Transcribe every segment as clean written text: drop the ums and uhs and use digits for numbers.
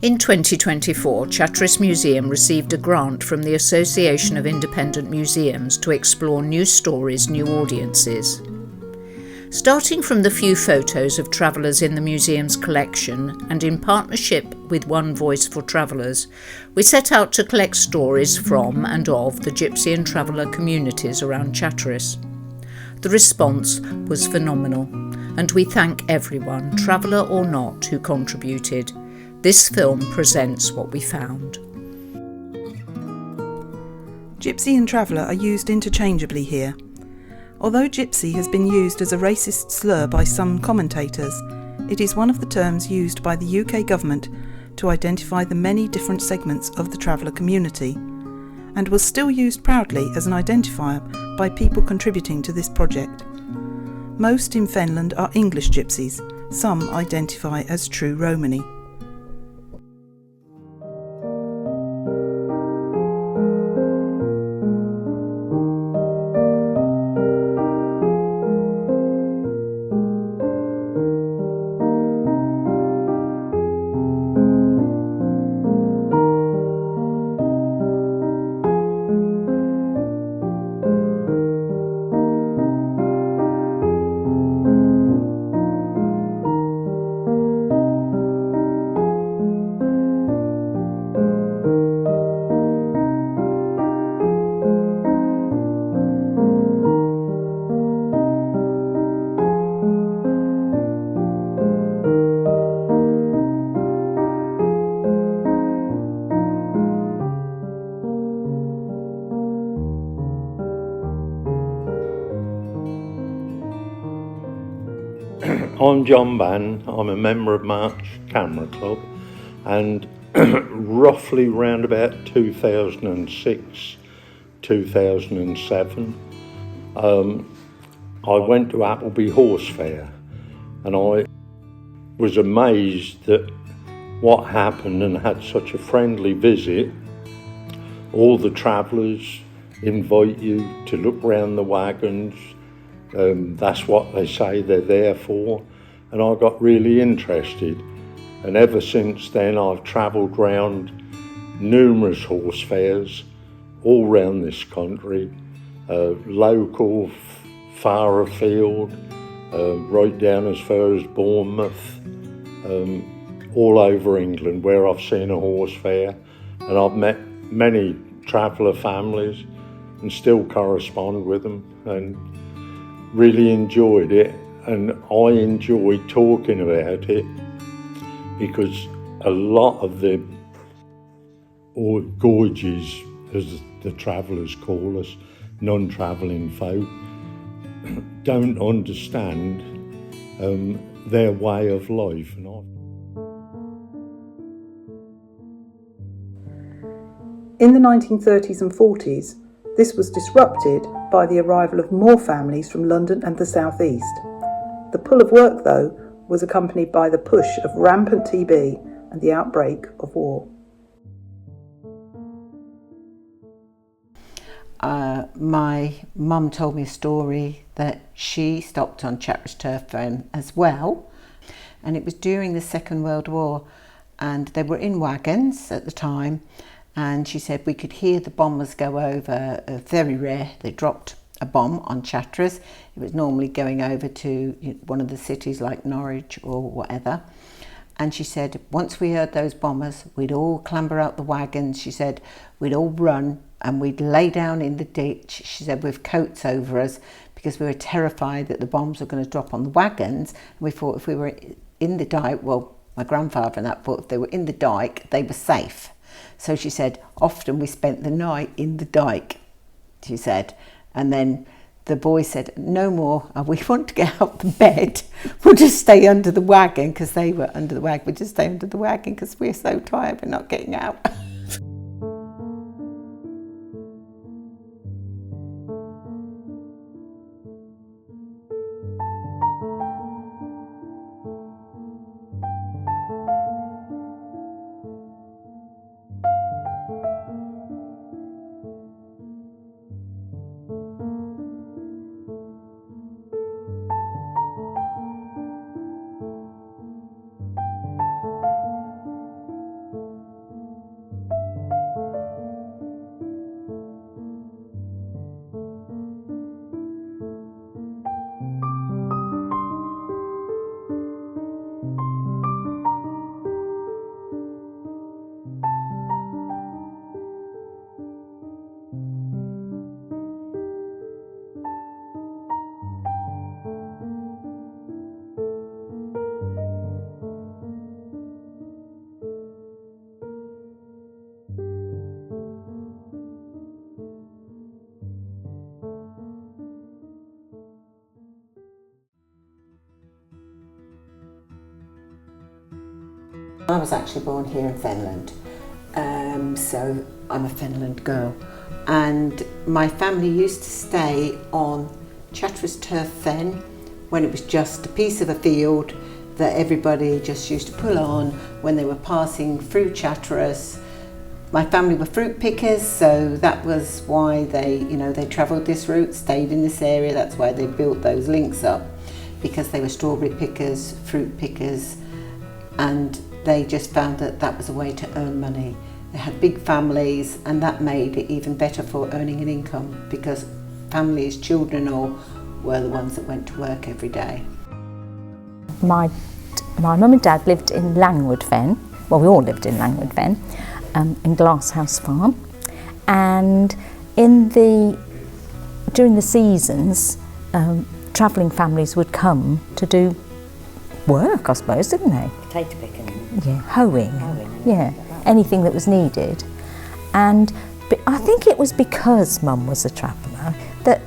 In 2024, Chatteris Museum received a grant from the Association of Independent Museums to explore new stories, new audiences. Starting from the few photos of travellers in the museum's collection and in partnership with One Voice for Travellers, we set out to collect stories from and of the Gypsy and traveller communities around Chatteris. The response was phenomenal, and we thank everyone, traveller or not, who contributed. This film presents what we found. Gypsy and traveller are used interchangeably here. Although gypsy has been used as a racist slur by some commentators, it is one of the terms used by the UK government to identify the many different segments of the traveller community, and was still used proudly as an identifier by people contributing to this project. Most in Finland are English gypsies, some identify as true Romani. I'm John Bann, I'm a member of March Camera Club, and roughly round about 2006, 2007, I went to Appleby Horse Fair, and I was amazed at what happened and had such a friendly visit. All the travellers invite you to look round the wagons. That's what they say they're there for, and I got really interested, and ever since then I've travelled round numerous horse fairs all round this country, local, far afield, right down as far as Bournemouth, all over England where I've seen a horse fair, and I've met many traveller families and still correspond with them, and really enjoyed it, and I enjoy talking about it because a lot of the gorges, as the travellers call us, non-travelling folk, don't understand their way of life. In the 1930s and 40s, this was disrupted by the arrival of more families from London and the South East. The pull of work, though, was accompanied by the push of rampant TB and the outbreak of war. My mum told me a story that she stopped on Chatteris turf as well, and it was during the Second World War, and they were in wagons at the time, and she said we could hear the bombers go over. Very rare they dropped a bomb on Chatteris. It was normally going over to one of the cities like Norwich or whatever. And she said once we heard those bombers, we'd all clamber out the wagons. She said we'd all run and we'd lay down in the ditch, she said, with coats over us, because we were terrified that the bombs were going to drop on the wagons. And we thought if we were in the dike, well, my grandfather and that thought if they were in the dike, they were safe. So she said, often we spent the night in the dike, she said. And then the boy said, no more, we want to get out the bed. We'll just stay under the wagon, because they were under the wagon. We'll just stay under the wagon because we're so tired, we're not getting out. I was actually born here in Finland, so I'm a Finland girl. And my family used to stay on Chatteris turf fen when it was just a piece of a field that everybody just used to pull on when they were passing through Chatteris. My family were fruit pickers, so that was why they travelled this route, stayed in this area. That's why they built those links up, because they were strawberry pickers, fruit pickers, and they just found that that was a way to earn money. They had big families, and that made it even better for earning an income, because families, children all, were the ones that went to work every day. My mum and dad lived in Langwood Fen. Well, we all lived in Langwood Fen, in Glasshouse Farm, and during the seasons, travelling families would come to do work, I suppose, didn't they? Potato picking. Yeah, hoeing. Yeah, anything that was needed. And I think it was because Mum was a traveller that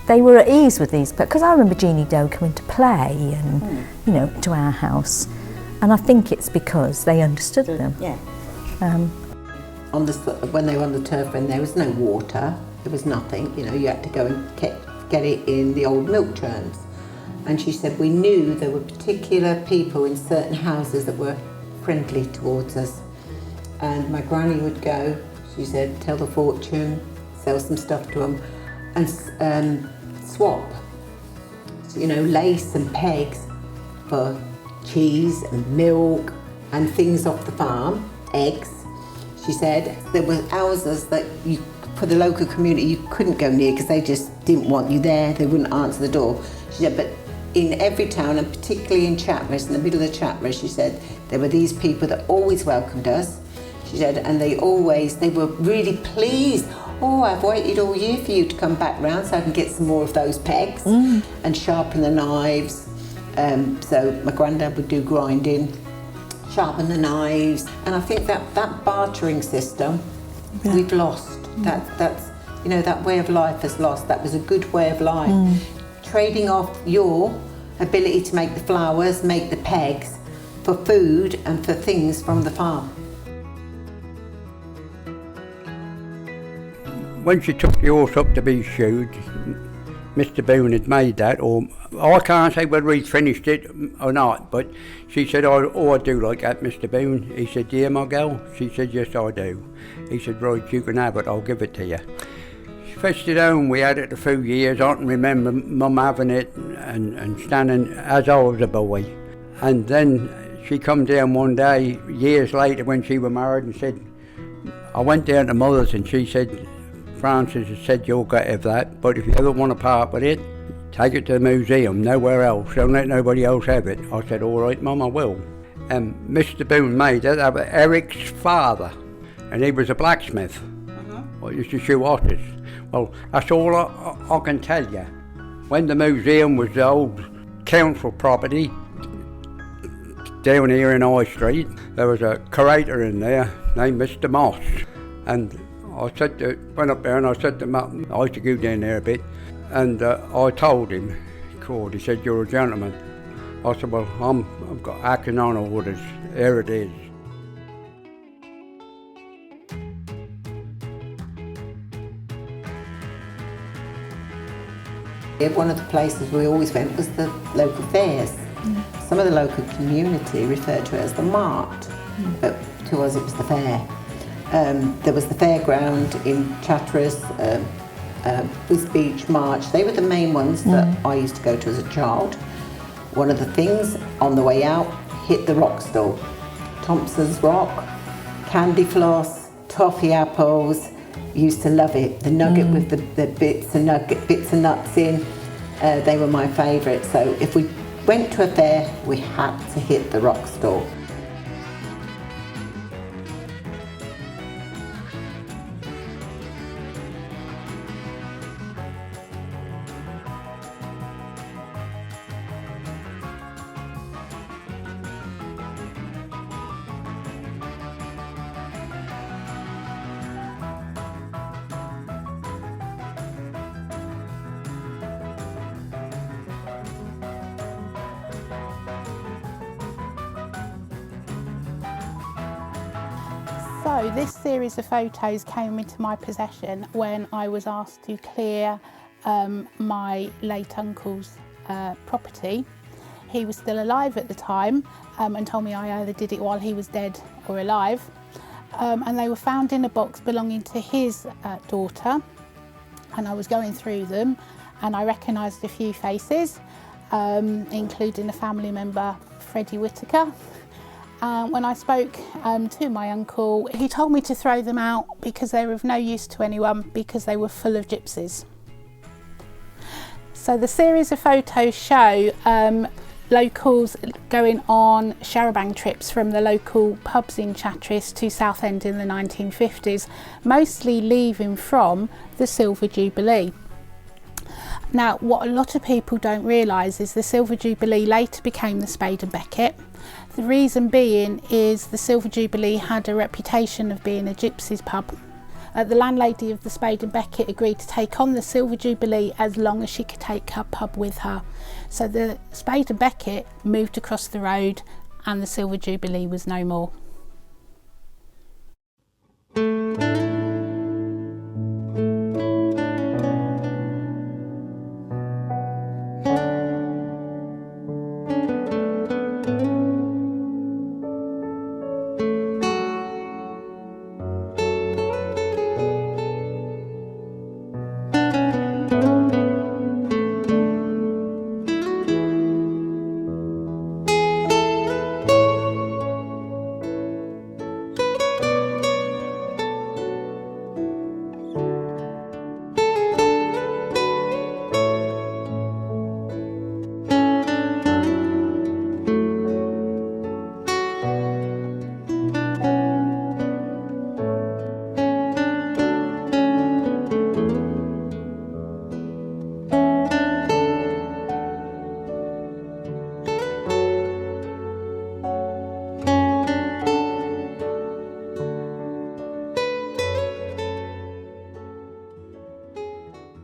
they were at ease with these, because I remember Jeannie Doe coming to play and to our house, and I think it's because they understood them. Yeah. When they were on the turf, when there was no water, there was nothing. You had to go and get it in the old milk churns. And she said we knew there were particular people in certain houses that were friendly towards us. And my granny would go, she said, tell the fortune, sell some stuff to them, and swap, lace and pegs for cheese and milk and things off the farm, eggs. She said there were houses that for the local community you couldn't go near because they just didn't want you there, they wouldn't answer the door. She said, but in every town, and particularly in Chatteris, in the middle of Chatteris, she said, there were these people that always welcomed us. She said, and they were really pleased. Oh, I've waited all year for you to come back round so I can get some more of those pegs and sharpen the knives. So my granddad would do grinding, sharpen the knives, and I think that bartering system we've lost. That's that way of life has lost. That was a good way of life. Trading off your ability to make the flowers, make the pegs, for food and for things from the farm. When she took the horse up to be shoed, Mr. Boone had made that, or I can't say whether he finished it or not, but she said, oh, I do like that, Mr. Boone. He said, yeah, my girl? She said, yes, I do. He said, right, you can have it, I'll give it to you. She fetched it home, we had it a few years. I can remember Mum having it and standing as I was a boy. And then she come down one day, years later when she was married, and said, I went down to Mother's and she said, Francis has said you'll get of that, but if you ever want to part with it, take it to the museum, nowhere else, don't let nobody else have it. I said, all right, Mum, I will. And Mr. Boone made it. That was Eric's father, and he was a blacksmith. I used to shoe horses. Well, that's all I can tell you. When the museum was the old council property down here in High Street, there was a curator in there named Mr. Moss, and I went up there and I said to him, I used to go down there a bit, and I told him, he said, you're a gentleman. I said, well, I've got acting on orders, here it is. One of the places we always went was the local fairs. Some of the local community referred to it as the mart, but to us it was the fair. There was the fairground in Chatteris, Beach March. They were the main ones that I used to go to as a child. One of the things on the way out, hit the rock stall. Thompson's Rock, candy floss, toffee apples. Used to love it. The nugget with the bits of nuts in. They were my favourite. So if we went to a fair, we had to hit the rock stall. So this series of photos came into my possession when I was asked to clear my late uncle's property. He was still alive at the time and told me I either did it while he was dead or alive. And they were found in a box belonging to his daughter, and I was going through them and I recognised a few faces, including a family member, Freddie Whittaker. When I spoke to my uncle, he told me to throw them out because they were of no use to anyone, because they were full of gypsies. So the series of photos show locals going on charabanc trips from the local pubs in Chatteris to Southend in the 1950s, mostly leaving from the Silver Jubilee. Now, what a lot of people don't realise is the Silver Jubilee later became the Spade and Beckett. The reason being is the Silver Jubilee had a reputation of being a gypsies pub. The landlady of the Spade and Beckett agreed to take on the Silver Jubilee as long as she could take her pub with her. So the Spade and Beckett moved across the road and the Silver Jubilee was no more.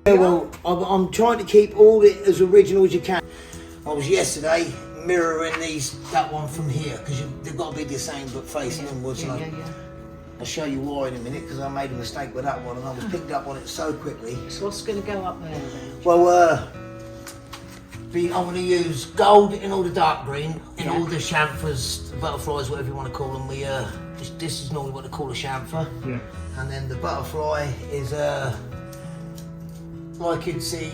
Yeah, well, I'm trying to keep all it as original as you can. I was yesterday mirroring that one from here, because they've got to be the same but facing inwards. I'll show you why in a minute, because I made a mistake with that one and I was picked up on it so quickly. So what's going to go up there then? Well, I'm going to use gold in all the dark green, in all the chamfers, butterflies, whatever you want to call them. This is normally what they call a chamfer. Yeah. And then the butterfly is like you'd see.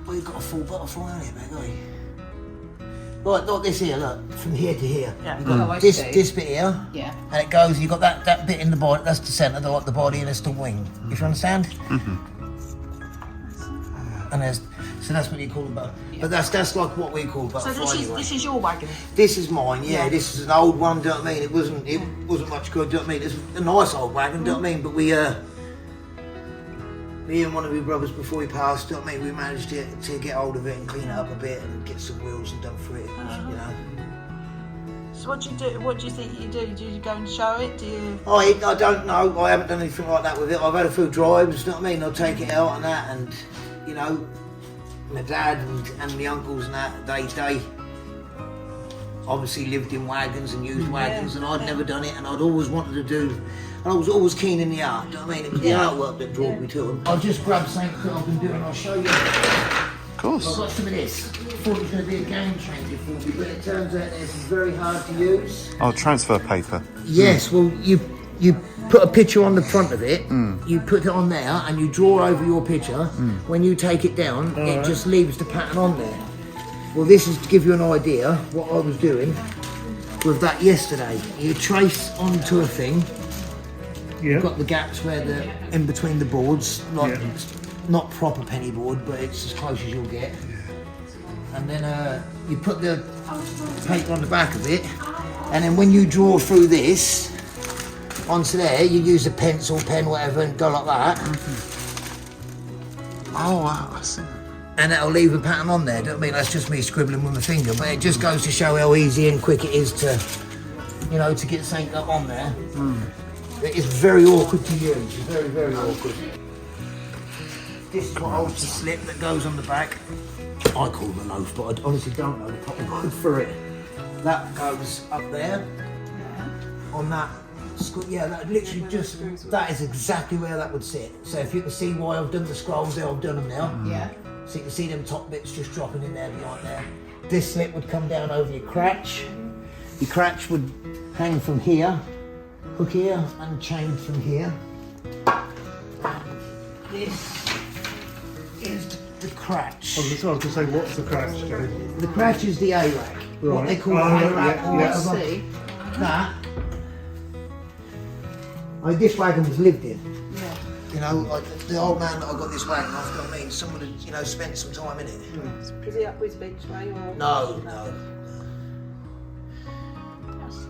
Well, you've got a full butterfly on it, mate, haven't you? Like this here, look, from here to here. Yeah. You've got this bit here. Yeah. And it goes, you've got that bit in the body, that's the centre, like the body, and that's the wing. If you understand? Mm-hmm. And so that's what you call a butterfly. Yeah. But that's like what we call butterfly. So this is your wagon? This is mine, yeah. This is an old one, do you know what I mean? It wasn't much good, do you know what I mean? It's a nice old wagon, do you know what I mean? But me and one of my brothers, before we passed, do you know what I mean? We managed to get hold of it and clean it up a bit and get some wheels and done for it, you know. So what do you do? What do you think you do? Do you go and show it? Do you? I don't know. I haven't done anything like that with it. I've had a few drives, you know what I mean? I'll take it out and that, and you know, my dad and my uncles and that, they obviously lived in wagons and used wagons, and I'd never done it, and I'd always wanted to do, and I was always keen in the art, do you know what I mean? It was the artwork that drew me to them. I'll just grab something that I've been doing, I'll show you. Of course. I've got some of this. I thought it was going to be a game changer for me, but it turns out it's very hard to use. Oh, transfer paper. Yes, well, you put a picture on the front of it, you put it on there, and you draw over your picture. When you take it down, it just leaves the pattern on there. Well, this is to give you an idea what I was doing with that yesterday. You trace onto a thing. You've got the gaps where in between the boards, like not proper penny board, but it's as close as you'll get. And then you put the paper on the back of it, and then when you draw through this onto there, you use a pencil, pen, whatever, and go like that. Oh wow, I see. And that'll leave a pattern on there. Don't mean that's just me scribbling with my finger, but it just goes to show how easy and quick it is to, you know, to get something up on there. It is very awkward to use. It's very, very awkward. This is what holds the slip that goes on the back. I call it a loaf, but I honestly don't know the proper word for it. That goes up there. on that. Yeah, that literally that is exactly where that would sit. So if you can see why I've done the scrolls there, I've done them now. Yeah. So you can see them top bits just dropping in there behind there. This slit would come down over your crotch. Your crotch would hang from here, hook here, and chain from here. This is the crotch. I was going to say, what's the crotch, Joe? The crotch is the A-rack. Right. What they call the A-rack or whatever. See. That. This wagon was lived in. Yeah. You know, like the old man that I got this wagon off, you know what I mean? Someone had, you know, spent some time in it. Is he up with Beach Way or? No. That's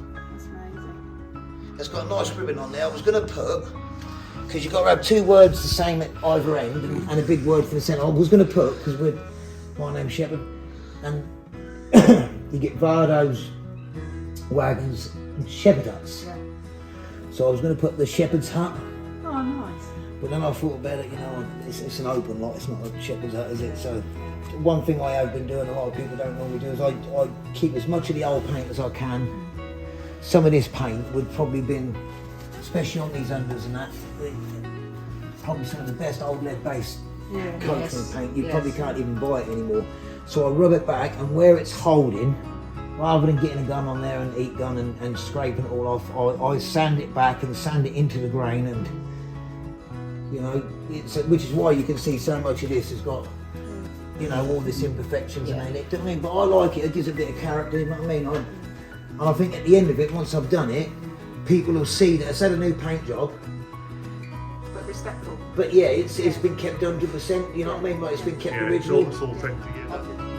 amazing. It's got a nice ribbon on there. I was going to put, because you've got to have two words the same at either end and a big word for the centre. I was going to put, because my name's Shepherd, and you get Vardo's wagons and shepherd huts. Yeah. So I was going to put the shepherd's hut. Oh, nice. But then I thought about it, you know, it's an open lot, it's not a shepherd's hut, is it? So one thing I have been doing, a lot of people don't normally do, is I keep as much of the old paint as I can. Some of this paint would probably been, especially on these unders and that, probably some of the best old lead-based coaching paint. You probably can't even buy it anymore. So I rub it back, and where it's holding, rather than getting a gun on there and heat gun and scraping it all off, I sand it back and sand it into the grain, and you know, which is why you can see so much of this has got, you know, all this imperfections in it. Do you know what I mean? But I like it. It gives a bit of character. You know what I mean? And I think at the end of it, once I've done it, people will see that it's had a new paint job. But respectful. But yeah, it's been kept 100%. You know what I mean? Like it's been kept original. It's all authentic. Yeah.